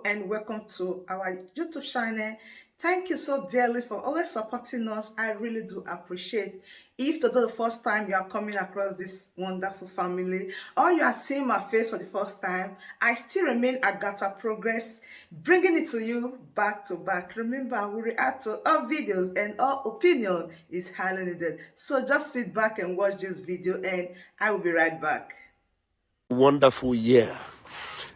and welcome to our YouTube channel. Thank you so dearly for always supporting us. I really do appreciate. If today the first time you are coming across this wonderful family or you are seeing my face for the first time, I still remain Agatha Progress, bringing it to you back to back. Remember, we react to all videos and all opinion is highly needed. So just sit back and watch this video and I will be right back. Wonderful year.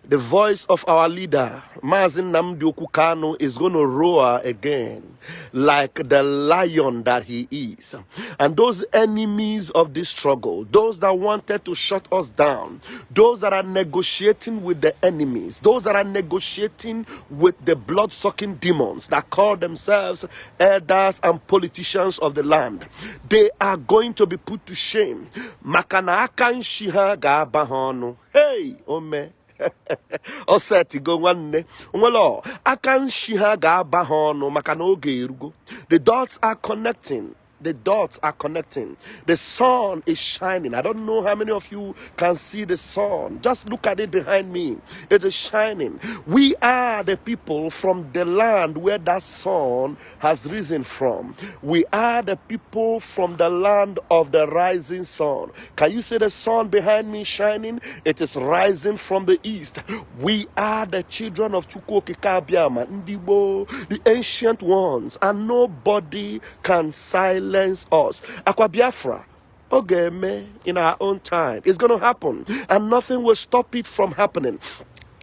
The voice of our leader, Nnamdi Kanu, is going to roar again like the lion that he is. And those enemies of this struggle, those that wanted to shut us down, those that are negotiating with the enemies, those that are negotiating with the blood-sucking demons that call themselves elders and politicians of the land, they are going to be put to shame. Makana akan shiha ga bahonu. Hey, ome. Oseti go nwanne nwelo aka nshi ha ga-aba ha ọnụ maka na oge erugo. The dots are connecting. The dots are connecting. The sun is shining. I don't know how many of you can see the sun. Just look at it behind me. It is shining. We are the people from the land where that sun has risen from. We are the people from the land of the rising sun. Can you see the sun behind me shining? It is rising from the east. We are the children of Chukwokikabiama, Ndibo, the ancient ones, and nobody can silence us. Aqua BIAFRA, okay, in our own time. It's going to happen, and nothing will stop it from happening.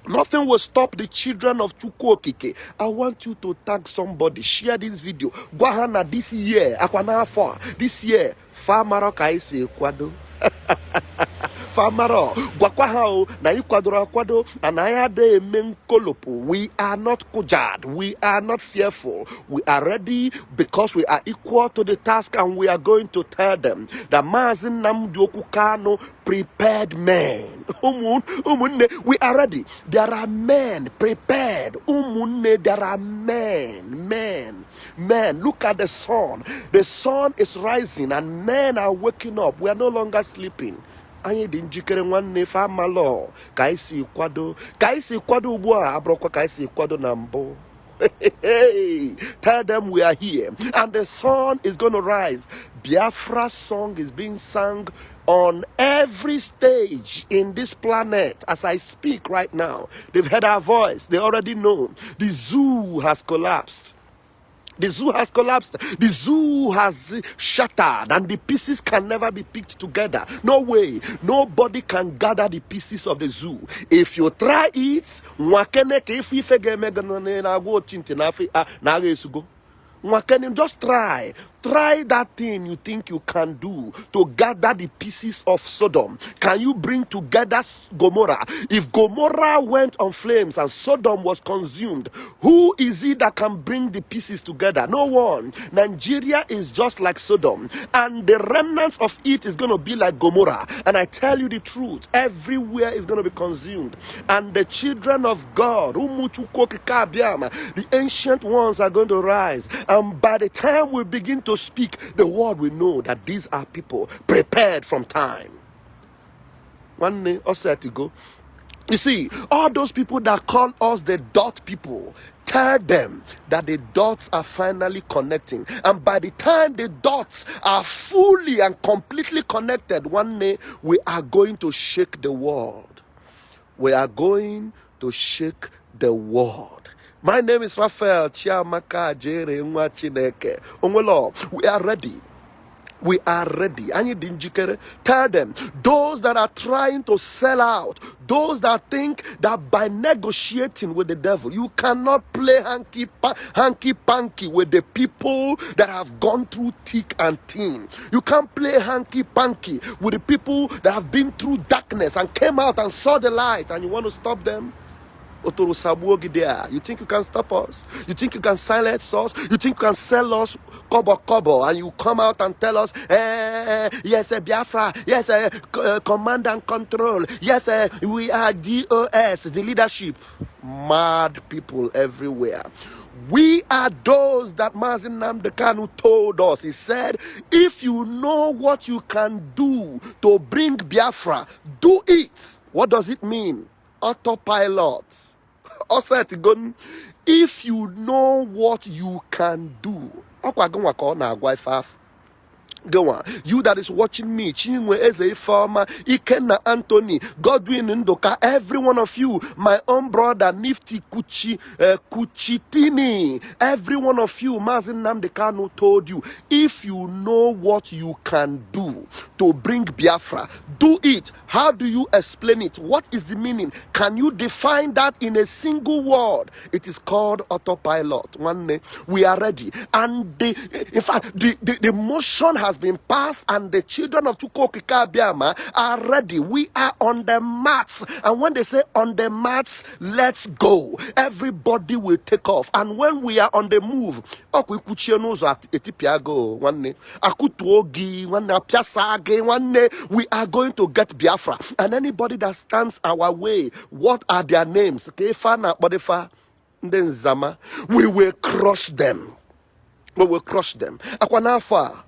Nothing will stop the children of Chukwokike. I want you to tag somebody, share this video. Guahana this year, Aquanafa, this year, Famaro Kaisi Kwado. Famaro, Guakwahao, na Ikwadora Kwado, and Ayade Menkolopo. We are not kujad, we are not fearful. We are ready because we are equal to the task, and we are going to tell them that Nnamdi Kanu prepared men. We are ready. There are men prepared. There are men. Look at the sun. The sun is rising and men are waking up. We are no longer sleeping. Anyị dị njikere nwanne fa malo ka anyị si kwado ugbu a abrọkwa ka anyị si kwado na mbụ. Tell them we are here and the sun is going to rise. Biafra song is being sung on every stage in this planet as I speak right now. They've heard our voice. They already know. The zoo has collapsed. The zoo has collapsed. The zoo has shattered and the pieces can never be picked together. No way. Nobody can gather the pieces of the zoo. If you try it, just try. Try that thing you think you can do to gather the pieces of Sodom. Can you bring together Gomorrah? If Gomorrah went on flames and Sodom was consumed, who is it that can bring the pieces together? No one. Nigeria is just like Sodom, and the remnants of it is going to be like Gomorrah. And I tell you the truth, everywhere is going to be consumed. And the children of God, the ancient ones, are going to rise. And by the time we begin to speak, the world will know that these are people prepared from time. One day, also to go. You see, all those people that call us the dot people, tell them that the dots are finally connecting. And by the time the dots are fully and completely connected, one day we are going to shake the world. We are going to shake the world. My name is Raphael Chiamaka Jere Nwachineke. Onwelo, we are ready. We are ready. Tell them, those that are trying to sell out, those that think that by negotiating with the devil, you cannot play hanky-panky with the people that have gone through thick and thin. You can't play hanky-panky with the people that have been through darkness and came out and saw the light, and you want to stop them? You think you can stop us? You think you can silence us? You think you can sell us kobo, and you come out and tell us, yes, Biafra, yes, command and control, yes, we are DOS, the leadership. Mad people everywhere. We are those that Nnamdi Kanu told us. He said, if you know what you can do to bring Biafra, do it. What does it mean? Autopilot. If you know what you can do, go on. You that is watching me, Chinwe Eze Farmer, Ikenna Anthony, Godwin Ndoka, every one of you, my own brother Nifty Kuchitini, every one of you, Mazin Nnamdi Kanu told you, if you know what you can do to bring Biafra, do it. How do you explain it? What is the meaning? Can you define that in a single word? It is called autopilot. One day, we are ready. And in fact, the motion has been passed, and the children of Chukokika Biama are ready. We are on the mats. And when they say on the mats, let's go. Everybody will take off. And when we are on the move, we are going to get Biafra. And anybody that stands our way, what are their names? We will crush them. We will crush them. Aquanafa.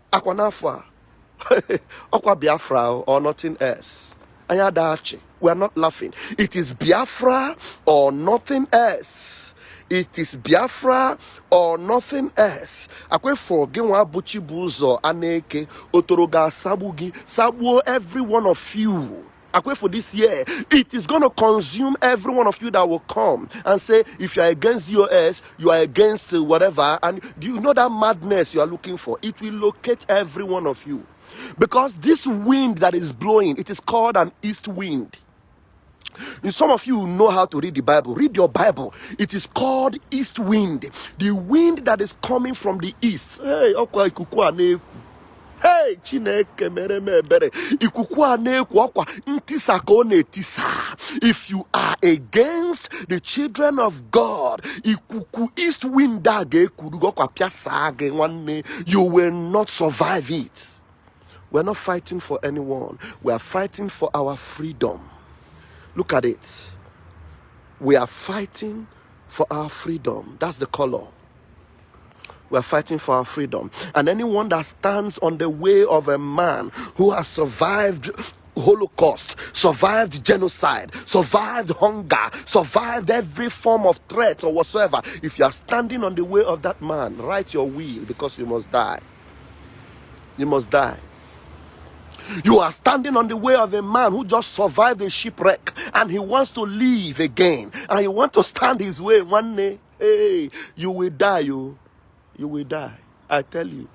Aqua Biafra or nothing else. Ayadachi. We are not laughing. It is Biafra or nothing else. It is Biafra or nothing else. Akwe forgenwa buchi buzo aneke otoroga sabugi sabuo every one of you. Akwe for this year, it is going to consume every one of you that will come and say, if you are against US, you are against whatever. And do you know that madness you are looking for? It will locate every one of you. Because this wind that is blowing, it is called an east wind. And some of you know how to read the Bible. Read your Bible. It is called east wind. The wind that is coming from the east. Hey, hey, Chineke mereme bere. Ikukwa nekwa kwa ntisa kone tisa. If you are against the children of God, ikuku east wind dage kurugo kwa piasage wanne, you will not survive it. We're not fighting for anyone. We are fighting for our freedom. Look at it. We are fighting for our freedom. That's the color. We are fighting for our freedom. And anyone that stands on the way of a man who has survived Holocaust, survived genocide, survived hunger, survived every form of threat or whatsoever, if you are standing on the way of that man, write your will, because you must die. You must die. You are standing on the way of a man who just survived a shipwreck and he wants to live again, and you want to stand his way one day. Hey, you will die. You will die. I tell you,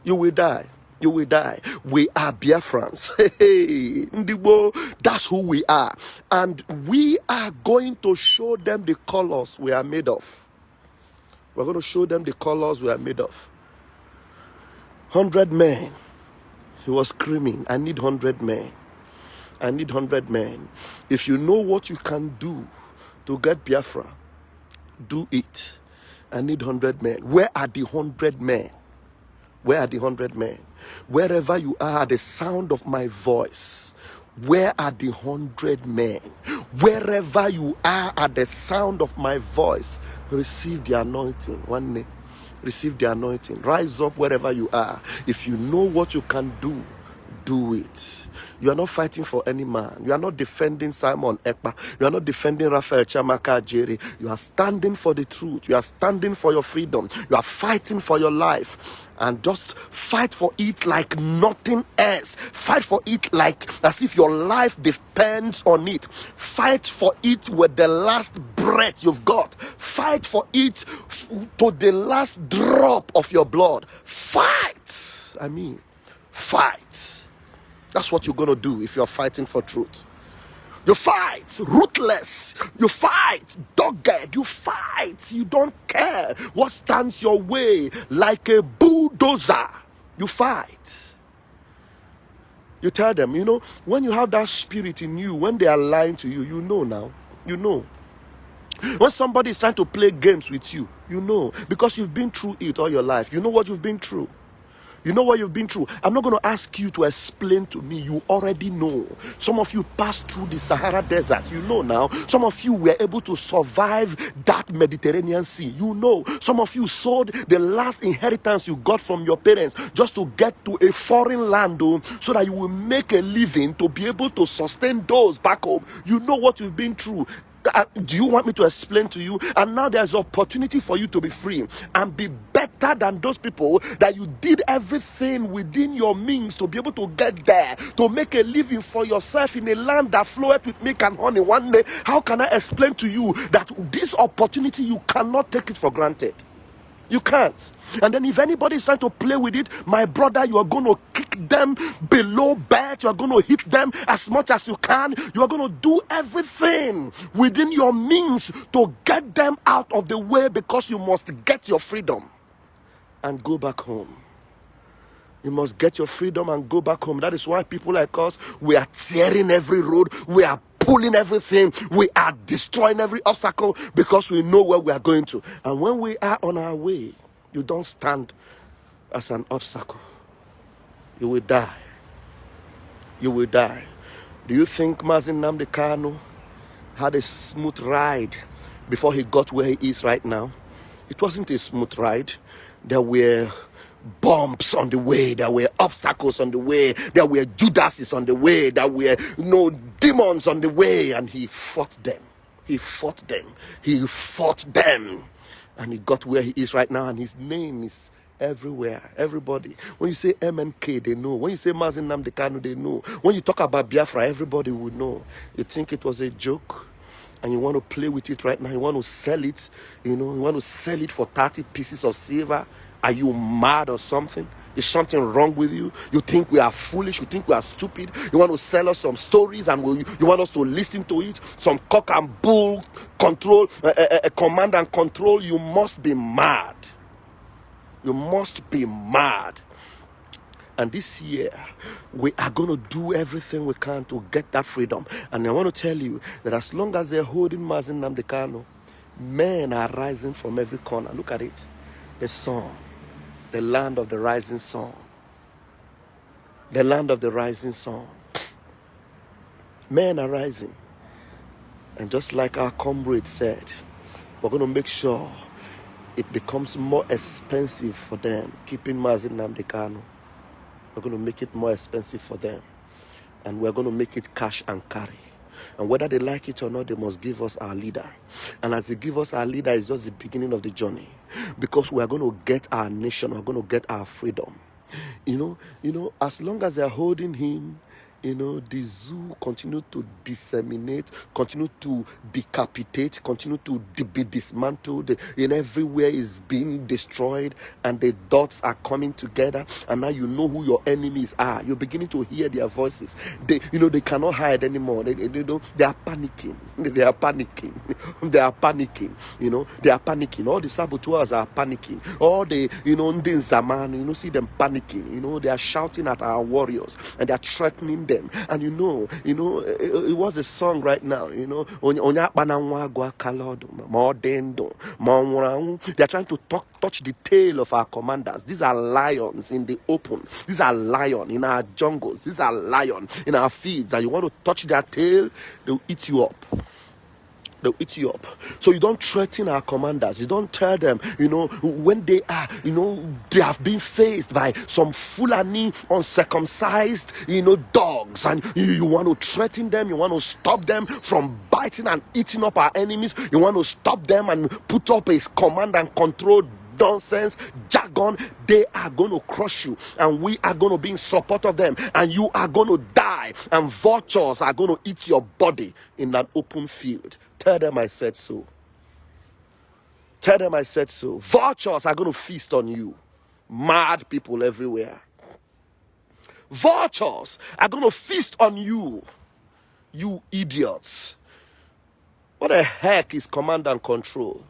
you will die. You will die. We are Biafrans. Hey, Ndibo, that's who we are. And we are going to show them the colors we are made of. We're going to show them the colors we are made of. 100 men. He was screaming, I need 100 men. I need 100 men. If you know what you can do to get Biafra, do it. I need 100 men. Where are the 100 men? Where are the 100 men? Wherever you are, the sound of my voice, where are the 100 men? Wherever you are at the sound of my voice, receive the anointing. One day, receive the anointing. Rise up wherever you are. If you know what you can do, do it. You are not fighting for any man. You are not defending Simon Ekpa. You are not defending Raphael Chamaka Jerry. You are standing for the truth. You are standing for your freedom. You are fighting for your life. And just fight for it like nothing else. Fight for it like as if your life depends on it. Fight for it with the last breath you've got. Fight for it to the last drop of your blood. Fight. I mean, fight. That's what you're going to do if you're fighting for truth. You fight ruthless. You fight dogged. You fight. You don't care what stands your way like a bulldozer. You fight. You tell them, you know, when you have that spirit in you, when they are lying to you, you know now. You know. When somebody is trying to play games with you, you know. Because you've been through it all your life. You know what you've been through. You know what you've been through. I'm not going to ask you to explain to me. You already know. Some of you passed through the Sahara Desert. You know now. Some of you were able to survive that Mediterranean Sea. You know. Some of you sold the last inheritance you got from your parents just to get to a foreign land, so that you will make a living to be able to sustain those back home. You know what you've been through. Do you want me to explain to you? And now there's opportunity for you to be free and be better than those people that you did everything within your means to be able to get there, to make a living for yourself in a land that floweth with milk and honey. One day, how can I explain to you that this opportunity, you cannot take it for granted? You can't. And then if anybody is trying to play with it, my brother, you are going to kick them below bed. You are going to hit them as much as you can. You are going to do everything within your means to get them out of the way, because you must get your freedom and go back home. You must get your freedom and go back home. That is why people like us, we are tearing every road. We are pulling everything. We are destroying every obstacle, because we know where we are going to. And when we are on our way, you don't stand as an obstacle. You will die. You will die. Do you think Nnamdi Kanu had a smooth ride before he got where he is right now? It wasn't a smooth ride. There were bumps on the way, there were obstacles on the way, there were Judases on the way, there were demons on the way, and he fought them. He fought them. He fought them. And he got where he is right now, and his name is everywhere. Everybody. When you say MNK, they know. When you say Nnamdi Kanu, they know. When you talk about Biafra, everybody will know. You think it was a joke, and you want to play with it right now. You want to sell it. You want to sell it for 30 pieces of silver. Are you mad or something? Is something wrong with you? You think we are foolish? You think we are stupid? You want to sell us some stories, and you want us to listen to it? Some cock and bull control, command and control? You must be mad. You must be mad. And this year, we are going to do everything we can to get that freedom. And I want to tell you that as long as they're holding Nnamdi Kanu, men are rising from every corner. Look at it. The sun. The land of the rising sun. The land of the rising sun. Men are rising. And just like our comrade said, we're going to make sure it becomes more expensive for them. Keeping Nnamdi Kanu. We're going to make it more expensive for them. And we're going to make it cash and carry. And whether they like it or not, they must give us our leader. And as they give us our leader, it's just the beginning of the journey. Because we are going to get our nation, we're going to get our freedom. As long as they're holding him, the zoo continue to disseminate, continue to decapitate, continue to be dismantled, everywhere is being destroyed, and the dots are coming together, and now you know who your enemies are. You're beginning to hear their voices. They cannot hide anymore. They are panicking. They are panicking. They are panicking. They are panicking. All the saboteurs are panicking. All the, in Zaman, see them panicking. They are shouting at our warriors, and they are threatening them. And it was a song right now, they are trying to touch the tail of our commanders. These are lions in the open. These are lions in our jungles. These are lions in our fields. And you want to touch their tail, they'll eat you up. They'll eat you up. So you don't threaten our commanders. You don't tell them, when they are, they have been faced by some Fulani uncircumcised, dogs. And you want to threaten them. You want to stop them from biting and eating up our enemies. You want to stop them and put up a command and control nonsense, jargon. They are going to crush you, and we are going to be in support of them, and you are going to die, and vultures are going to eat your body in that open field. Tell them I said so. Tell them I said so. Vultures are going to feast on you. Mad people everywhere. Vultures are going to feast on you. You idiots. What the heck is command and control?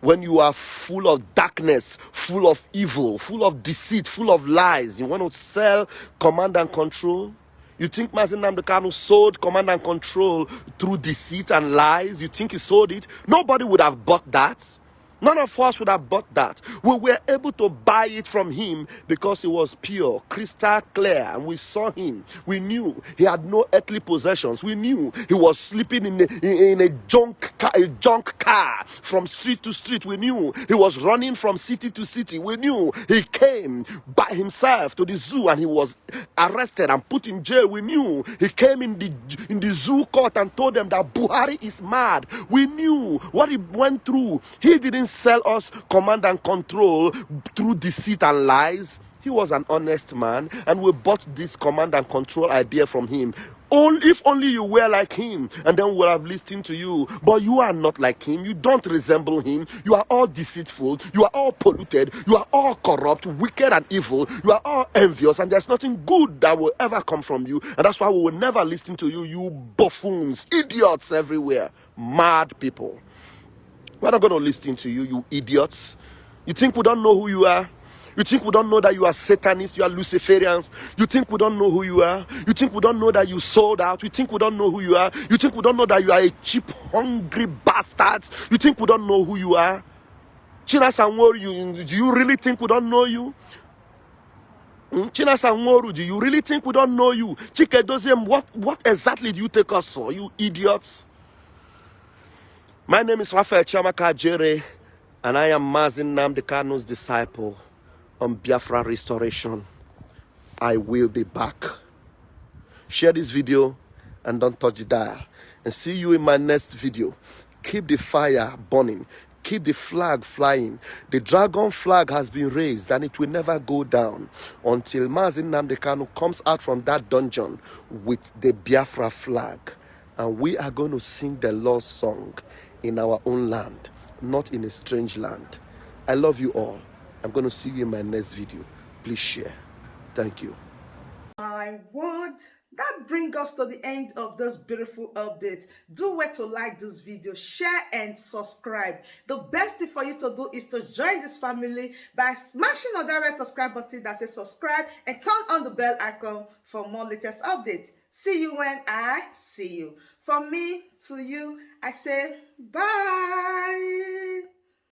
When you are full of darkness, full of evil, full of deceit, full of lies, you want to sell command and control? You think Nnamdi Kanu sold command and control through deceit and lies? You think he sold it? Nobody would have bought that. None of us would have bought that. We were able to buy it from him because he was pure, crystal clear, and we saw him. We knew he had no earthly possessions. We knew he was sleeping in a junk car from street to street. We knew he was running from city to city. We knew he came by himself to the zoo and he was arrested and put in jail. We knew he came in the zoo court and told them that Buhari is mad. We knew what he went through. He didn't sell us command and control through deceit and lies. He was an honest man, and we bought this command and control idea from him. If only you were like him, and then we'll have listened to you. But you are not like him. You don't resemble him. You are all deceitful. You are all polluted. You are all corrupt, wicked, and evil. You are all envious, and there's nothing good that will ever come from you. And that's why we will never listen to you, you buffoons, idiots everywhere, mad people. We're not going to listen to you, you idiots. You think we don't know who you are? You think we don't know that you are Satanists, you are Luciferians? You think we don't know who you are? You think we don't know that you sold out? You think we don't know who you are? You think we don't know that you are a cheap, hungry bastards? You think we don't know who you are? China Sanworu, do you really think we don't know you? China Sanworu, do you really think we don't know you? Chike Doziem, what exactly do you take us for, you idiots? My name is Raphael Chamaka Jere, and I am Mazin Nnamdi Kanu's disciple on Biafra Restoration. I will be back. Share this video and don't touch the dial. And see you in my next video. Keep the fire burning. Keep the flag flying. The dragon flag has been raised and it will never go down until Mazin Nnamdi Kanu comes out from that dungeon with the Biafra flag. And we are going to sing the Lord's song in our own land, not in a strange land. I love you all. I'm going to see you in my next video. Please share. Thank you. My word, that brings us to the end of this beautiful update. Do well to like this video, share and subscribe. The best thing for you to do is to join this family by smashing on that red subscribe button that says subscribe and turn on the bell icon for more latest updates. See you when I see you. From me to you, I say bye.